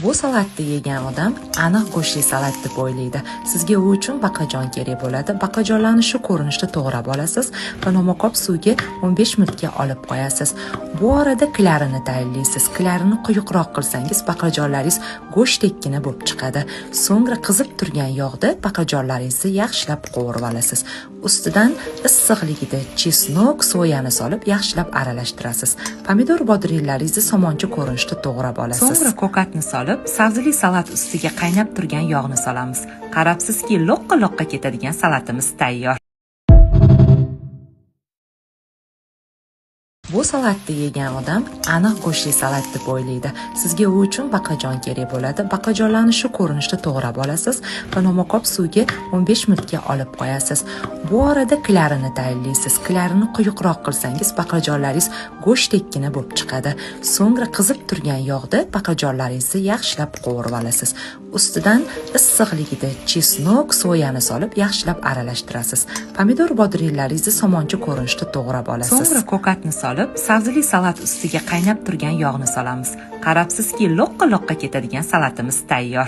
Bu salatni yegan odam aniq go'shtli salat deb o'ylaydi. Sizga u uchun baqlajon kerak bo'ladi. Baqlajonlarni shu ko'rinishda to'g'rab olasiz va nomoqop suvga 15 minutga olib qo'yasiz. Bu orada klarini tayyorlaysiz. Klarini quyuqroq qilsangiz baqlajonlaringiz go'shtdekkina bo'lib chiqadi. So'ngra qizib turgan yog'da baqlajonlaringizni yaxshilab qovurib olasiz. Ustidan issiqligida chesnok, soyani solib yaxshilab aralashtirasiz. Pomidor bodringlaringizni somoncha ko'rinishda to'g'rab olasiz. So'ngra ko'katni solib, sabzili salat ustiga qaynab turgan yog'ni solamiz. Qarabsizki, loqqa ketadigan salatimiz tayyor. Bu salatni yegan odam aniq go'shtli salat deb o'ylaydi. Sizga u uchun baqlajon kerak bo'ladi. Baqlajonlarni shu ko'rinishda to'g'rab olasiz va nomoqop suvga 15 minutga olib qo'yasiz. Bu orada klarini tayyorlaysiz. Klarini quyuqroq qilsangiz baqlajonlaringiz go'shtdekkina bo'lib chiqadi. So'ngra qizib turgan yog'da baqlajonlaringizni yaxshilab qovurib olasiz. Ustidan issiqligida chesnok, soyani solib yaxshilab aralashtirasiz. Pomidor bodringlaringizni somoncha ko'rinishda to'g'rab olasiz. So'ngra ko'katni solib, sabzili salat ustiga qaynab turgan yog'ni solamiz. Qarabsizki, loqqa ketadigan salatimiz tayyor.